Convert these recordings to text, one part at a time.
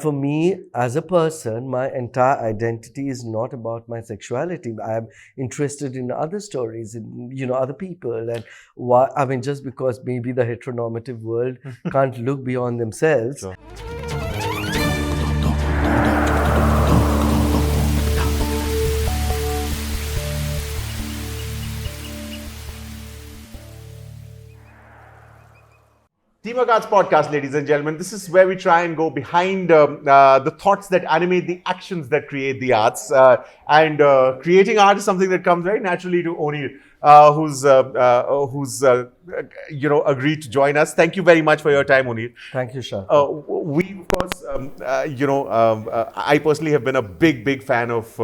For me, as a person, my entire identity is not about my sexuality. I am interested in other stories, in other people, and why. I mean, just because maybe the heteronormative world can't look beyond themselves. Sure. TWA Podcast, ladies and gentlemen. This is where we try and go behind the thoughts that animate the actions that create the arts. And creating art is something that comes very naturally to Onir, who's agreed to join us. Thank you very much for your time, Onir. Thank you, Shah. We, of course, I personally have been a big fan of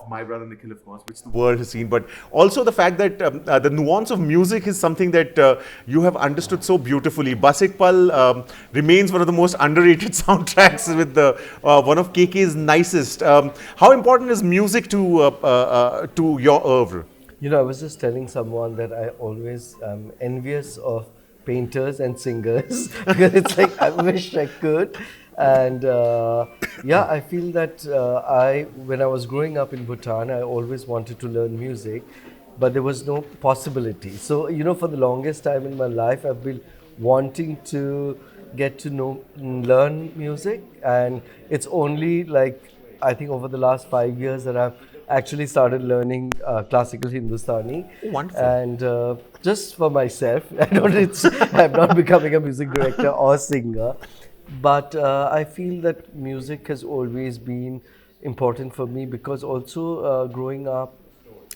My Brother Nikhil, of course, which the world has seen, but also the fact that the nuance of music is something that you have understood so beautifully. Basik Pal remains one of the most underrated soundtracks with one of KK's nicest. How important is music to your oeuvre? I was just telling someone that I always am envious of painters and singers because it's like I wish I could. And I feel that when I was growing up in Bhutan, I always wanted to learn music, but there was no possibility. So, for the longest time in my life, I've been wanting to get to learn music. And it's only I think over the last 5 years that I've actually started learning classical Hindustani. Oh, wonderful. And just for myself, I'm not becoming a music director or singer. But I feel that music has always been important for me because also growing up,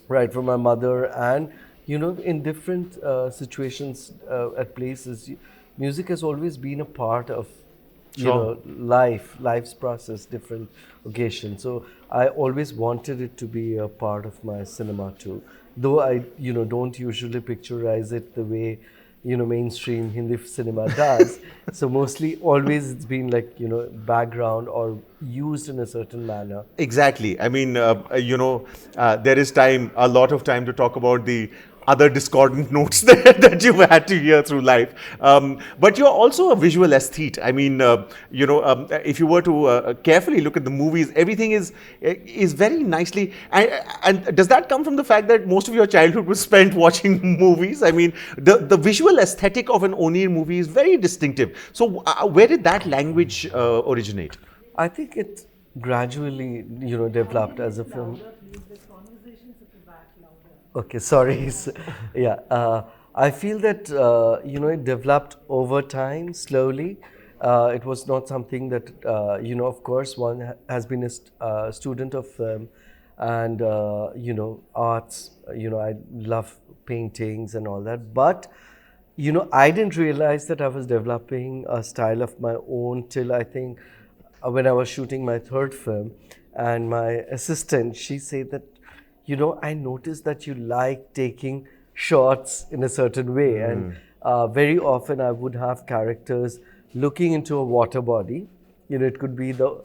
right, from my mother and, in different situations at places, music has always been a part of, life's process, different occasions. So I always wanted it to be a part of my cinema too. Though I, don't usually picturize it the way mainstream Hindi cinema does. So mostly always it's been background or used in a certain manner. Exactly. I mean, there is a lot of time to talk about the other discordant notes that you've had to hear through life. But you're also a visual aesthete. I mean, if you were to carefully look at the movies, everything is very nicely. And does that come from the fact that most of your childhood was spent watching movies? I mean, the visual aesthetic of an Onir movie is very distinctive. So where did that language originate? I think it gradually, developed as a film. Okay, sorry. I feel that it developed over time, slowly. It was not something that of course, one has been a student of film and arts. I love paintings and all that, but I didn't realize that I was developing a style of my own till I think when I was shooting my third film, and my assistant, she said that, I noticed that you like taking shots in a certain way. And very often I would have characters looking into a water body. It could be the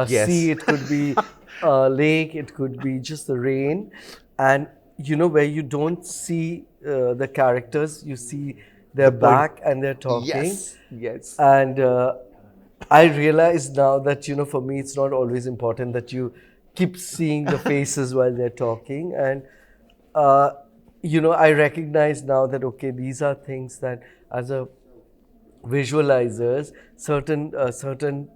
sea, it could be a lake, it could be just the rain. And, where you don't see the characters, you see their back and they're talking. Yes. And I realize now that, for me, it's not always important that you keep seeing the faces while they're talking. And, I recognize now that, okay, these are things that as a visualizers, certain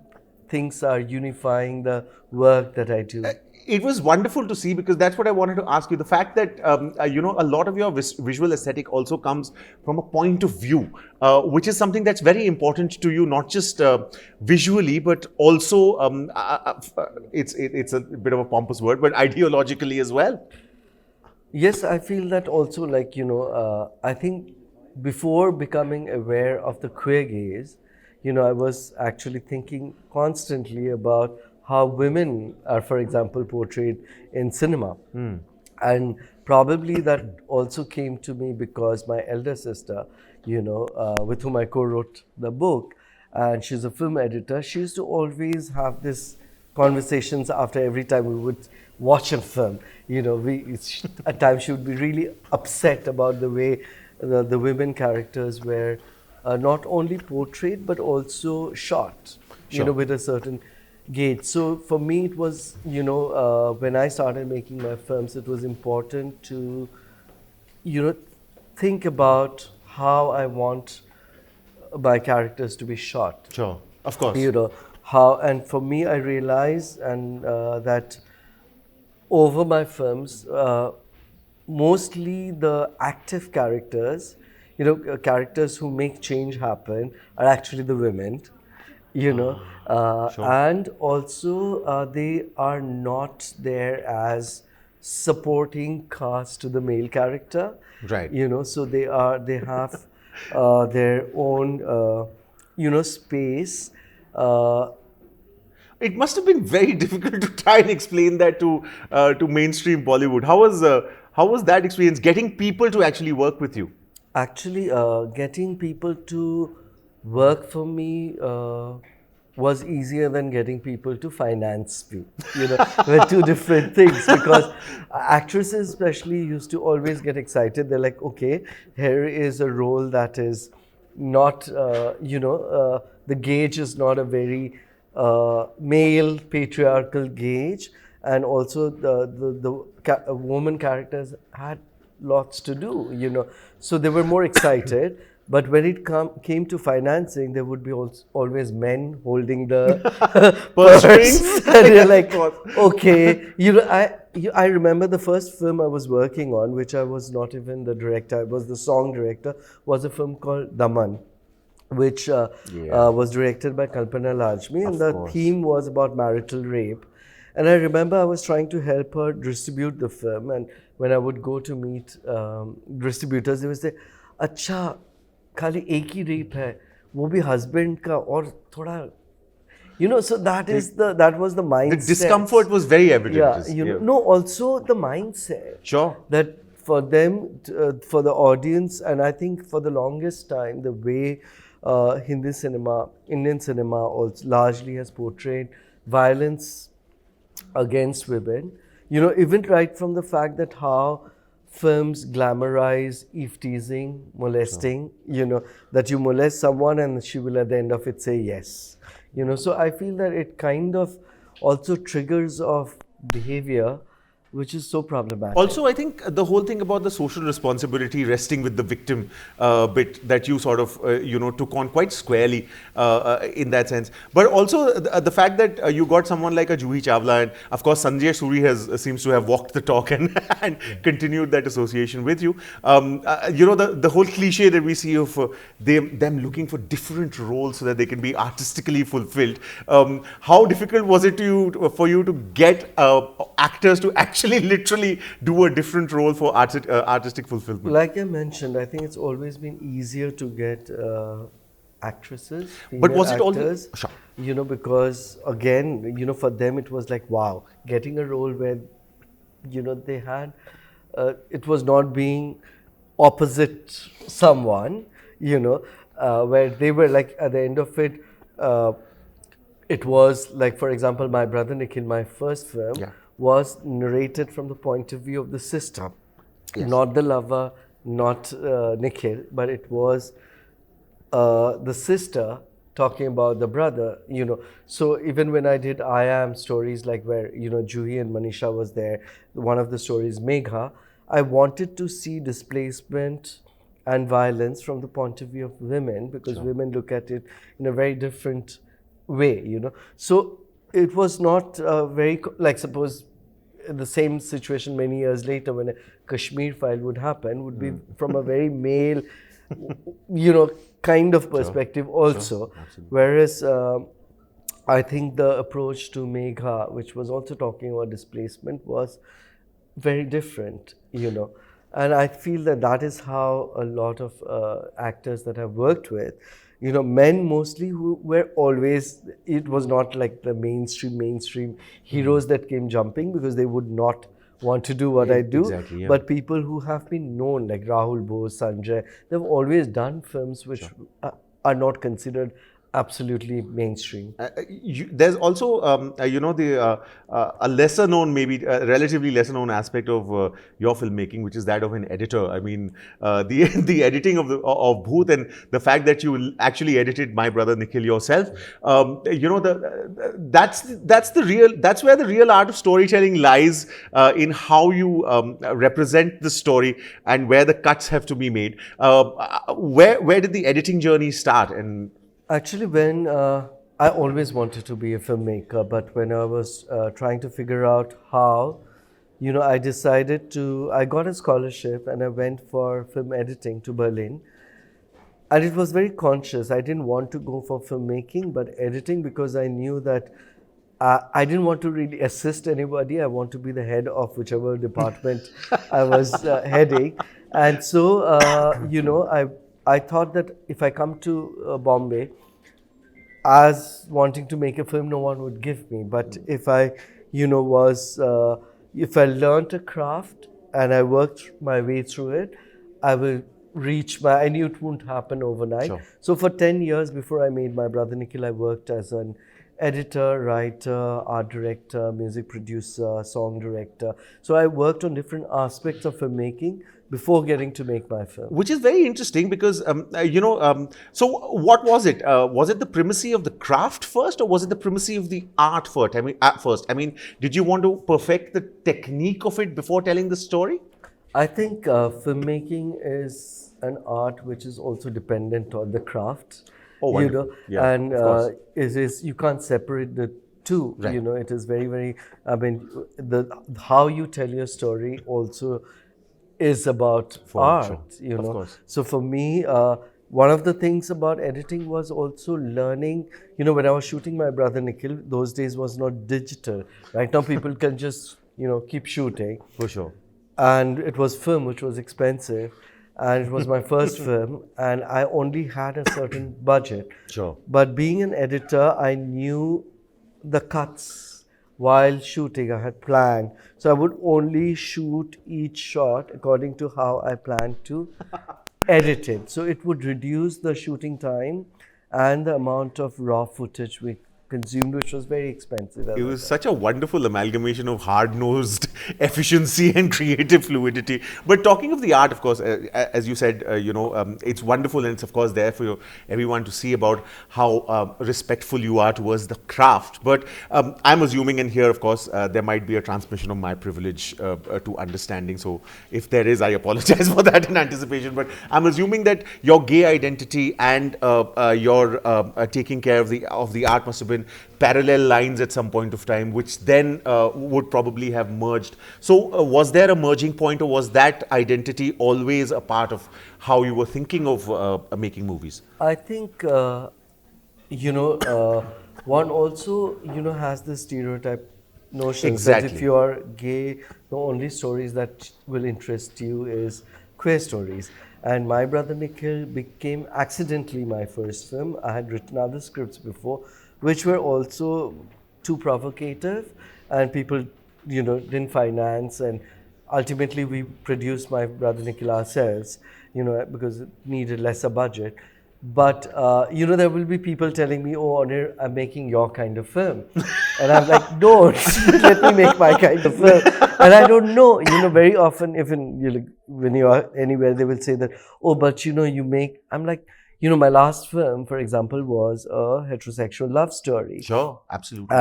things are unifying the work that I do. It was wonderful to see because that's what I wanted to ask you. The fact that, a lot of your visual aesthetic also comes from a point of view, which is something that's very important to you, not just visually, but also, it's a bit of a pompous word, but ideologically as well. Yes, I feel that also, I think before becoming aware of the queer gaze, I was actually thinking constantly about how women are, for example, portrayed in cinema. And probably that also came to me because my elder sister, with whom I co-wrote the book, and she's a film editor, she used to always have this conversations after every time we would watch a film. At times she would be really upset about the way the women characters were not only portrayed but also shot. you know, with a certain gauge. So for me, it was, you know, when I started making my films, it was important to, you know, think about how I want my characters to be shot. Sure. Of course. You know, how, and for me, I realized that over my films, mostly the active characters, you know, characters who make change happen are actually the women, you know, Sure. and also they are not there as supporting cast to the male character, Right. you know, so they have their own, you know, space. It must have been very difficult to try and explain that to mainstream Bollywood. How was that experience getting people to actually work with you? Actually, getting people to work for me was easier than getting people to finance me. You know, were two different things, because actresses especially used to always get excited. They're like, okay, here is a role that is not, you know, the gauge is not a very male patriarchal gauge, and also the woman characters had lots to do, you know, so they were more excited. But when it came to financing, there would be always men holding the Purse purse. strings. And you're like, Of course. okay, you know, I remember the first film I was working on, which I was not even the director, I was the song director, was a film called Daman, which was directed by Kalpana Lajmi, and the theme was about marital rape. And I remember I was trying to help her distribute the film, and when I would go to meet distributors, they would say, "अच्छा, खाली एक ही rape है, वो भी husband का और थोड़ा," you know. So that was the mindset. The discomfort was very evident. Yeah, you know. No, also the mindset. Sure. That for them, for the audience, and I think for the longest time, the way Hindi cinema, Indian cinema also largely has portrayed violence against women. You know, even right from the fact that how films glamorize eve teasing, molesting, you know, that you molest someone and she will at the end of it say yes. You know, so I feel that it kind of also triggers of behavior which is so problematic. Also, I think the whole thing about the social responsibility resting with the victim bit that you sort of, you know, took on quite squarely in that sense. But also the fact that you got someone like a Juhi Chawla, and of course Sanjay Suri seems to have walked the talk and, and continued that association with you. You know, the whole cliche that we see of them looking for different roles so that they can be artistically fulfilled. How difficult was it for you to get actors to actually literally do a different role for artistic fulfillment? Like I mentioned, I think it's always been easier to get actresses, but was it actors, always? Sure. You know, because again, you know, for them it was like, wow, getting a role where, you know, they had, it was not being opposite someone, you know, where they were like, at the end of it, it was like, for example, my brother Nikhil, my first film, was narrated from the point of view of the sister, not the lover, not Nikhil, but it was the sister talking about the brother, you know. So even when I did I Am stories, like where, you know, Juhi and Manisha was there, one of the stories, Megha, I wanted to see displacement and violence from the point of view of women, because women look at it in a very different way, you know. So it was not very, like, suppose the same situation many years later when a Kashmir file would happen, would be from a very male, you know, kind of perspective also. Whereas I think the approach to Megha, which was also talking about displacement, was very different, you know. And I feel that that is how a lot of actors that I've worked with, you know, men mostly, who were always, it was not like the mainstream heroes that came jumping, because they would not want to do what I do. Exactly, but people who have been known, like Rahul Bose, Sanjay, they've always done films which are not considered absolutely mainstream. There's also, a lesser known, maybe relatively lesser known aspect of your filmmaking, which is that of an editor. I mean, the the editing of Bhoot, and the fact that you actually edited My Brother Nikhil yourself. That's where the real art of storytelling lies, in how you represent the story and where the cuts have to be made. Where did the editing journey start? And Actually, when I always wanted to be a filmmaker, but when I was trying to figure out how, I decided to, I got a scholarship and I went for film editing to Berlin. And it was very conscious. I didn't want to go for filmmaking, but editing, because I knew that I didn't want to really assist anybody. I want to be the head of whichever department I was heading. And so, I thought that if I come to Bombay as wanting to make a film, no one would give me. But if I, if I learned a craft and I worked my way through it, I will I knew it wouldn't happen overnight. Sure. So for 10 years before I made My Brother Nikhil, I worked as an editor, writer, art director, music producer, song director. So I worked on different aspects of filmmaking before getting to make my film. which is very interesting because, so what was it? Was it the primacy of the craft first, or was it the primacy of the art first? Did you want to perfect the technique of it before telling the story? I think filmmaking is an art which is also dependent on the craft. Oh, wonderful. Yeah, and it is, you can't separate the two. Right. It is very, very. I mean, the how you tell your story also is about art. Sure. Of course. So for me, one of the things about editing was also learning. When I was shooting My Brother Nikhil, those days was not digital. Right now, people can just keep shooting. For sure. And it was film, which was expensive. And it was my first film, and I only had a certain budget. Sure. But being an editor, I knew the cuts while shooting. I had planned. So I would only shoot each shot according to how I planned to edit it. So it would reduce the shooting time and the amount of raw footage we consumed, which was very expensive. It was such a wonderful amalgamation of hard-nosed efficiency and creative fluidity. But talking of the art, of course, as you said, it's wonderful, and it's of course there for everyone to see about how respectful you are towards the craft. But I'm assuming, and here, of course, there might be a transmission of my privilege to understanding. So if there is, I apologize for that in anticipation. But I'm assuming that your gay identity and your taking care of the art must have been parallel lines at some point of time, which then would probably have merged. So was there a merging point, or was that identity always a part of how you were thinking of making movies? I think, one also, has the stereotype notion Exactly. that if you are gay, the only stories that will interest you is queer stories. And My Brother Nikhil became accidentally my first film. I had written other scripts before, which were also too provocative, and people, didn't finance. And ultimately, we produced My Brother Nikhil ourselves, because it needed lesser budget. But, there will be people telling me, oh, Onir, I'm making your kind of film. And I'm like, don't, let me make my kind of film. And I don't know, very often, even when you are anywhere, they will say that, oh, but, you make, I'm like, my last film, for example, was a heterosexual love story. Sure, absolutely.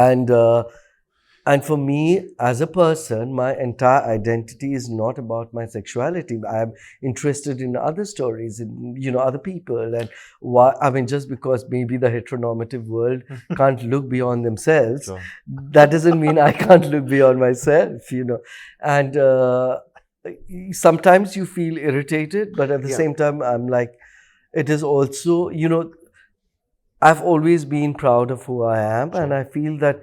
And for me, as a person, my entire identity is not about my sexuality. I am interested in other stories, in other people, and just because maybe the heteronormative world can't look beyond themselves, Sure. that doesn't mean I can't look beyond myself. And sometimes you feel irritated, but at the same time, I'm like, it is also, I've always been proud of who I am, Sure. and I feel that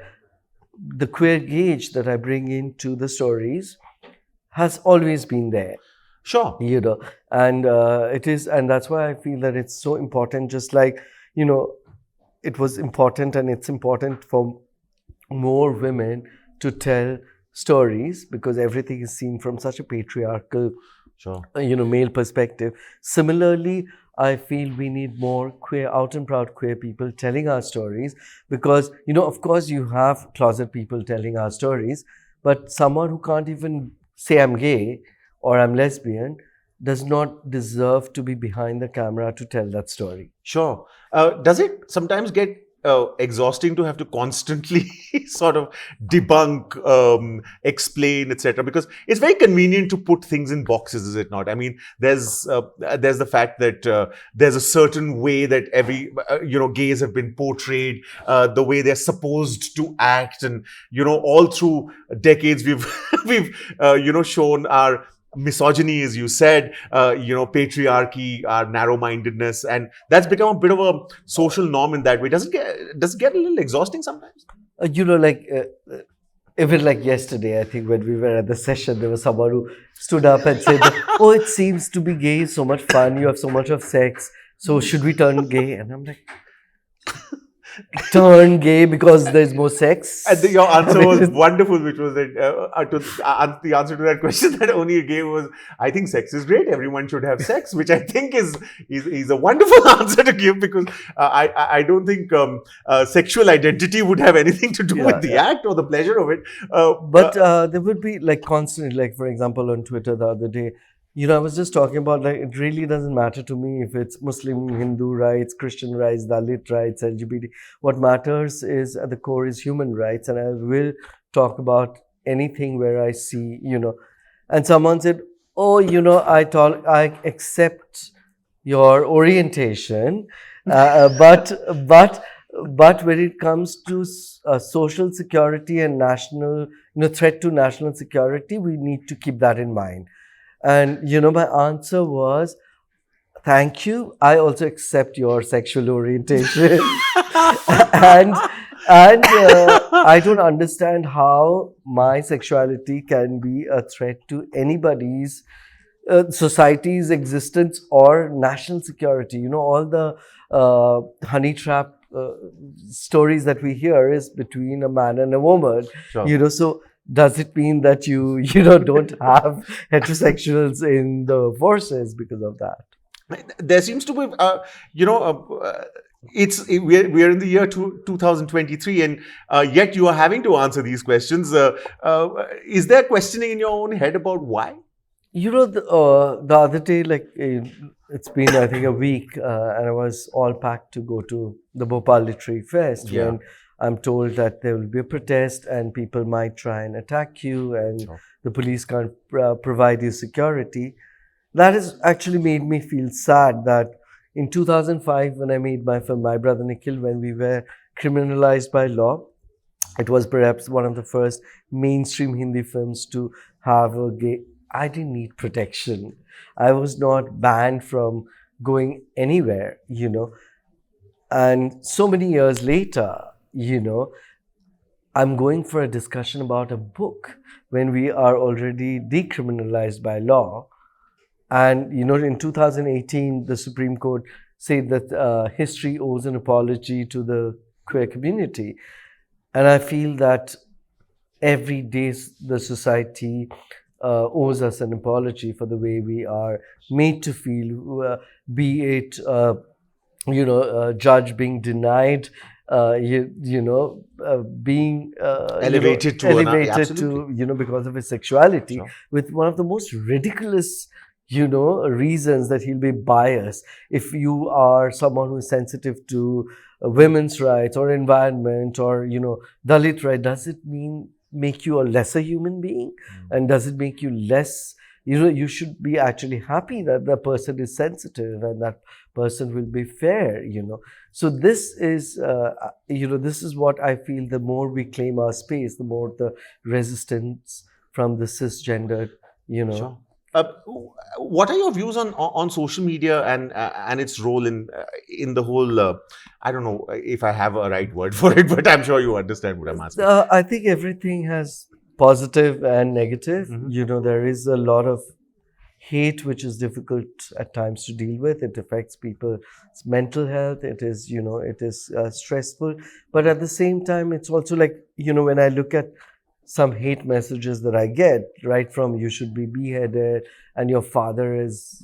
the queer gauge that I bring into the stories has always been there. Sure. And it is, and that's why I feel that it's so important. Just like, it was important, and it's important for more women to tell stories, because everything is seen from such a patriarchal Sure. Male perspective. Similarly, I feel we need more queer, out and proud queer people telling our stories because, of course, you have closet people telling our stories, but someone who can't even say I'm gay or I'm lesbian does not deserve to be behind the camera to tell that story. Sure. Does it sometimes get exhausting to have to constantly sort of debunk, explain, etc.? Because it's very convenient to put things in boxes, is it not? I mean, there's the fact that there's a certain way that gays have been portrayed, the way they're supposed to act, and all through decades we've shown our misogyny, as you said, patriarchy, our narrow-mindedness, and that's become a bit of a social norm in that way. Does it get a little exhausting sometimes? Even like yesterday, I think when we were at the session, there was someone who stood up and said, "Oh, it seems to be gay, so much fun. You have so much of sex. So should we turn gay?" And I'm like, turn gay because there's more sex? And your answer was wonderful, which was that the answer to that question that Onir gave was, I think sex is great. Everyone should have sex, which I think is a wonderful answer to give, because I don't think sexual identity would have anything to do with the act or the pleasure of it. But there would be like constantly, like for example, on Twitter the other day, I was just talking about like it really doesn't matter to me if it's Muslim, Hindu rights, Christian rights, Dalit rights, LGBT. What matters is at the core is human rights, and I will talk about anything where I see, And someone said, "Oh, I accept your orientation, but when it comes to social security and national, threat to national security, we need to keep that in mind." And, my answer was, "Thank you. I also accept your sexual orientation." and I don't understand how my sexuality can be a threat to anybody's society's existence or national security. All the honey trap stories that we hear is between a man and a woman. Sure. So does it mean that you don't have heterosexuals in the forces because of that? There seems to be, we're in the year 2023, and yet you are having to answer these questions. Is there questioning in your own head about why? The other day, like it's been I think a week, and I was all packed to go to the Bhopal Literary Fest when I'm told that there will be a protest and people might try and attack you, and the police can't provide you security. That has actually made me feel sad that in 2005, when I made my film My Brother Nikhil, when we were criminalized by law, it was perhaps one of the first mainstream Hindi films to have a gay. I didn't need protection. I was not banned from going anywhere, And so many years later, I'm going for a discussion about a book when we are already decriminalized by law. And, in 2018, the Supreme Court said that history owes an apology to the queer community. And I feel that every day the society owes us an apology for the way we are made to feel, be it, judge being denied, being elevated to because of his sexuality, with one of the most ridiculous reasons that he'll be biased. If you are someone who is sensitive to women's rights or environment or Dalit right, does it make you a lesser human being? And does it make you less? You should be actually happy that the person is sensitive and that person will be fair. So this is this is what I feel. The more we claim our space, the more the resistance from the cisgendered Sure. What are your views on social media and its role in the whole? I don't know if I have a right word for it, but I'm sure you understand what I'm asking. I think everything has positive and negative. There is a lot of hate which is difficult at times to deal with. It affects people's mental health. It is it is stressful, but at the same time, it's also like when I look at some hate messages that I get, right from you should be beheaded, and your father is,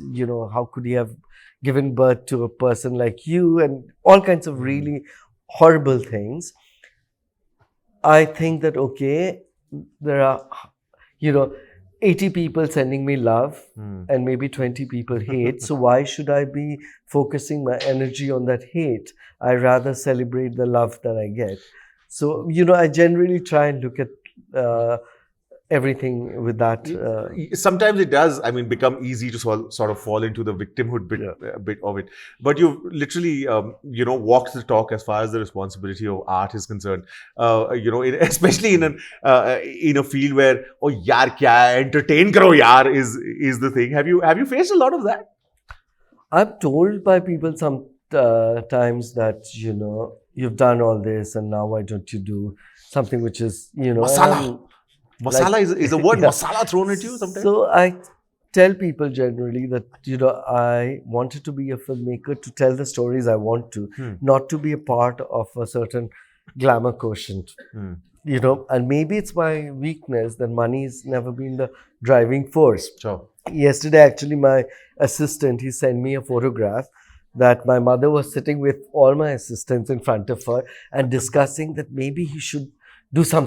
how could he have given birth to a person like you, and all kinds of really horrible things. I think that, okay, there are, you know, 80 people sending me love and maybe 20 people hate. So why should I be focusing my energy on that hate? I rather celebrate the love that I get. So, I generally try and look at everything with that. Sometimes it does, become easy to sort of fall into the victimhood bit of it. But you've literally, walked the talk as far as the responsibility of art is concerned. Especially in a field where, oh yaar kya hai, entertain karo yaar is the thing. Have you faced a lot of that? I'm told by people sometimes that, you've done all this and now why don't you do something which is, Masala. Masala is a word, yeah. masala thrown at you sometimes? So I tell people generally that, I wanted to be a filmmaker to tell the stories I want to, not to be a part of a certain glamour quotient. And maybe it's my weakness that money's never been the driving force. Sure. Yesterday, actually, my assistant, he sent me a photograph that my mother was sitting with all my assistants in front of her and discussing that maybe he should do some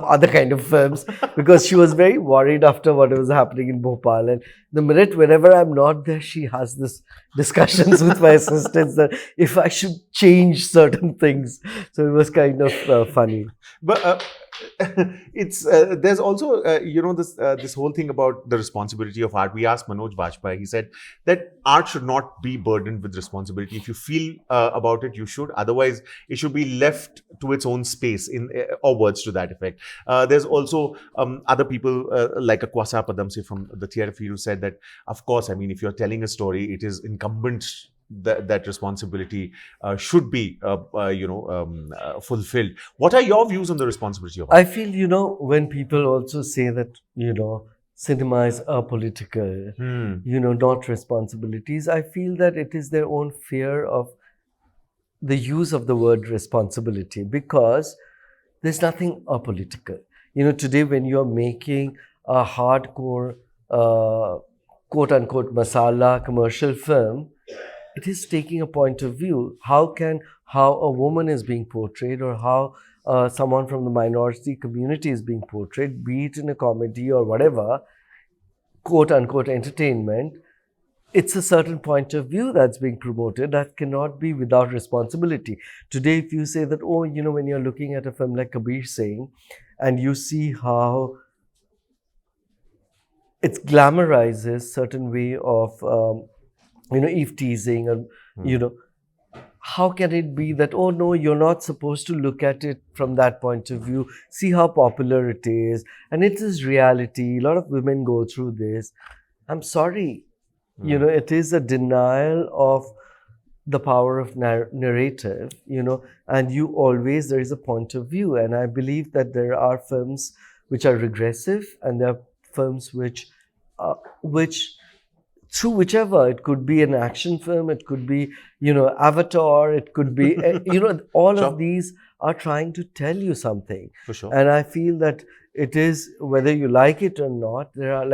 other kind of films, because she was very worried after what was happening in Bhopal. And the minute whenever I'm not there, she has this discussions with my assistants that if I should change certain things. So it was kind of funny. But it's there's also this whole thing about the responsibility of art. We asked Manoj Bajpayee. He said that art should not be burdened with responsibility. If you feel about it, you should. Otherwise, it should be left to its own space. Or words to that effect. There's also other people like Akwasa Padamse from the theatre field who said that, of course, if you're telling a story, it is incumbent that responsibility should be fulfilled. What are your views on the responsibility of art? I feel, when people also say that, cinema is apolitical, not responsibilities, I feel that it is their own fear of the use of the word responsibility, because there's nothing apolitical. Today when you're making a hardcore, quote-unquote, masala commercial film, it is taking a point of view. How a woman is being portrayed, or how someone from the minority community is being portrayed, be it in a comedy or whatever, quote-unquote entertainment, it's a certain point of view that's being promoted that cannot be without responsibility. Today, if you say that, when you're looking at a film like Kabir Singh, and you see how it glamorizes certain way of, eve teasing, and, how can it be that, oh no, you're not supposed to look at it from that point of view. See how popular it is. And it is reality. A lot of women go through this. I'm sorry. It is a denial of the power of narrative, and there is a point of view. And I believe that there are films which are regressive, and there are films which through whichever, it could be an action film, it could be, Avatar, it could be, all Sure. of these are trying to tell you something. For sure. And I feel that it is, whether you like it or not, there are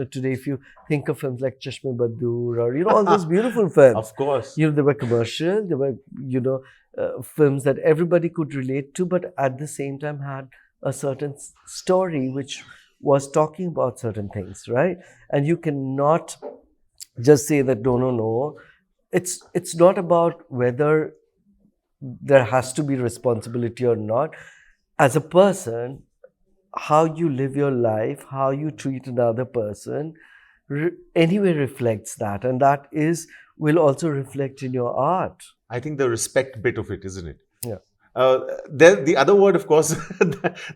today, if you think of films like Chashme Badur, or, all those beautiful films. Of course. They were commercial, they were, films that everybody could relate to, but at the same time had a certain story which was talking about certain things, right? And you cannot just say that, no. It's not about whether there has to be responsibility or not. As a person, how you live your life, how you treat another person, anyway reflects that. And that will also reflect in your art. I think the respect bit of it, isn't it? Yeah. The other word, of course,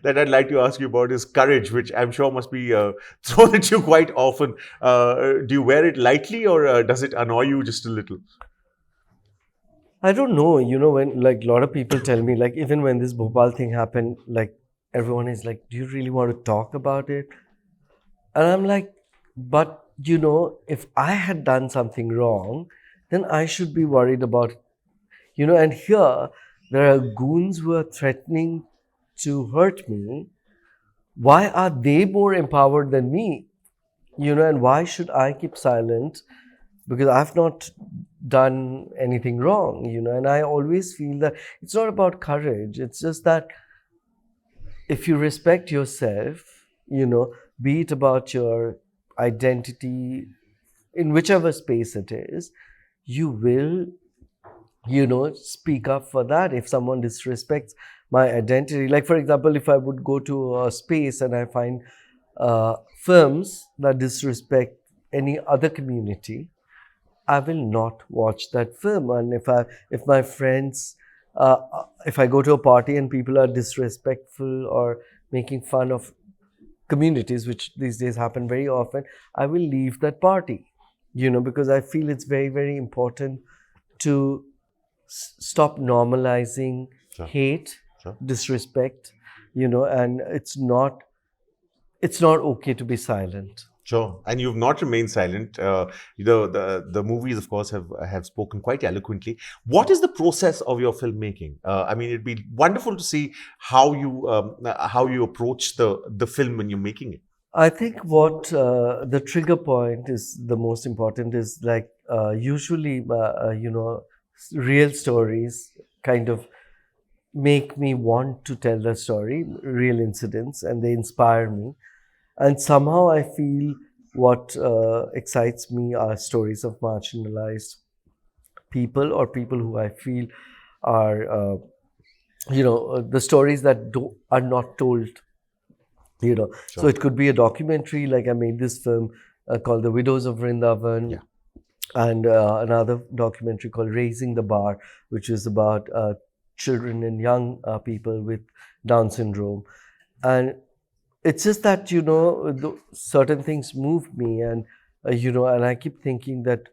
that I'd like to ask you about is courage, which I'm sure must be thrown at you quite often. Do you wear it lightly, or does it annoy you just a little? I don't know. When a lot of people tell me, even when this Bhopal thing happened, everyone is like, do you really want to talk about it? And I'm like, but if I had done something wrong, then I should be worried about, and here, there are goons who are threatening to hurt me, why are they more empowered than me? And why should I keep silent? Because I've not done anything wrong, and I always feel that it's not about courage. It's just that if you respect yourself, be it about your identity in whichever space it is, you will, speak up for that. If someone disrespects my identity, like for example, if I would go to a space and I find films that disrespect any other community, I will not watch that film. And if my friends, if I go to a party and people are disrespectful or making fun of communities, which these days happen very often, I will leave that party, because I feel it's very, very important to stop normalizing Sure. hate, Sure. disrespect, and it's not okay to be silent. Sure, and you've not remained silent. The movies, of course, have spoken quite eloquently. What is the process of your filmmaking? I mean, it'd be wonderful to see how you approach the film when you're making it. I think what the trigger point is the most important is like usually, real stories kind of make me want to tell the story, real incidents, and they inspire me. And somehow I feel what excites me are stories of marginalized people or people who I feel are, the stories that are not told. So Sure. it could be a documentary, like I made this film called The Widows of Vrindavan, Yeah. and another documentary called Raising the Bar, which is about children and young people with Down syndrome. And it's just that, certain things move me, and, and I keep thinking that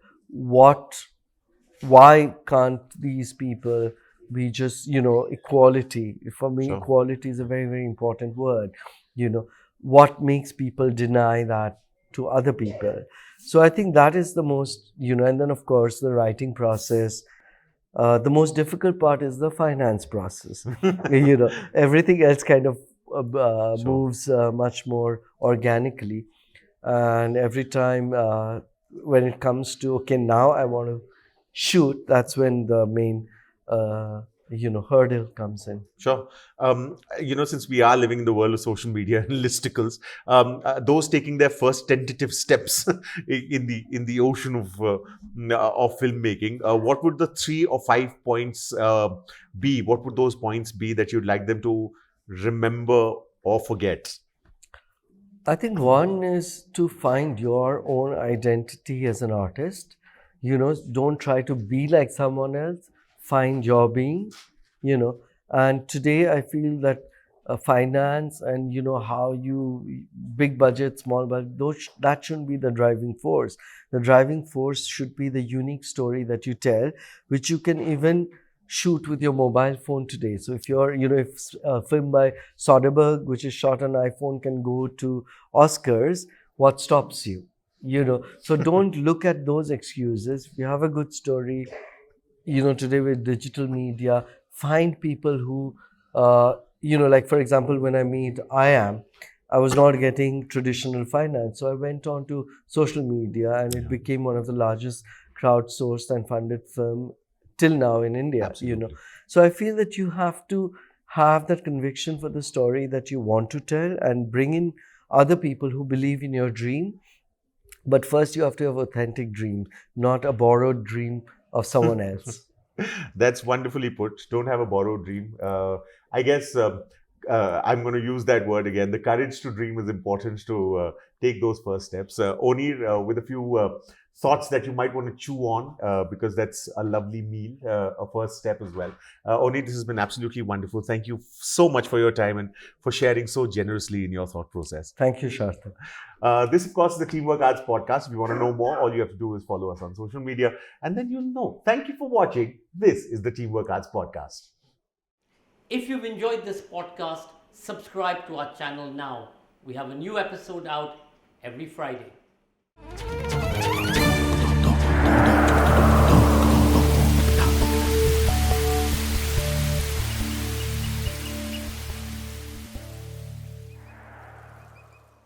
why can't these people be just, equality? For me, Sure. equality is a very, very important word. What makes people deny that to other people? So I think that is the most, and then of course the writing process. The most difficult part is the finance process. Everything else kind of Sure. moves much more organically. And every time when it comes to, okay, now I want to shoot, that's when the main, hurdle comes in. Sure. Since we are living in the world of social media and listicles, those taking their first tentative steps in the ocean of filmmaking, what would the 3 or 5 points be? What would those points be that you'd like them to remember or forget? I think one is to find your own identity as an artist. Don't try to be like someone else. Find your being, And today I feel that finance and, how you, big budget, small budget, that shouldn't be the driving force. The driving force should be the unique story that you tell, which you can even shoot with your mobile phone today. So if if a film by Soderbergh, which is shot on iPhone, can go to Oscars, what stops you? So don't look at those excuses. If you have a good story, today with digital media, find people who, like for example, when I made I was not getting traditional finance. So I went on to social media, and it became one of the largest crowdsourced and funded film till now in India, Absolutely. So I feel that you have to have that conviction for the story that you want to tell and bring in other people who believe in your dream. But first, you have to have authentic dream, not a borrowed dream of someone else. That's wonderfully put. Don't have a borrowed dream. I guess I'm going to use that word again. The courage to dream is important to take those first steps. Onir, with a few thoughts that you might want to chew on, because that's a lovely meal, a first step as well. Onir, this has been absolutely wonderful. Thank you so much for your time and for sharing so generously in your thought process. Thank you, Shartha. This, of course, is the Teamwork Arts Podcast. If you want to know more, all you have to do is follow us on social media, and then you'll know. Thank you for watching. This is the Teamwork Arts Podcast. If you've enjoyed this podcast, subscribe to our channel now. We have a new episode out every Friday.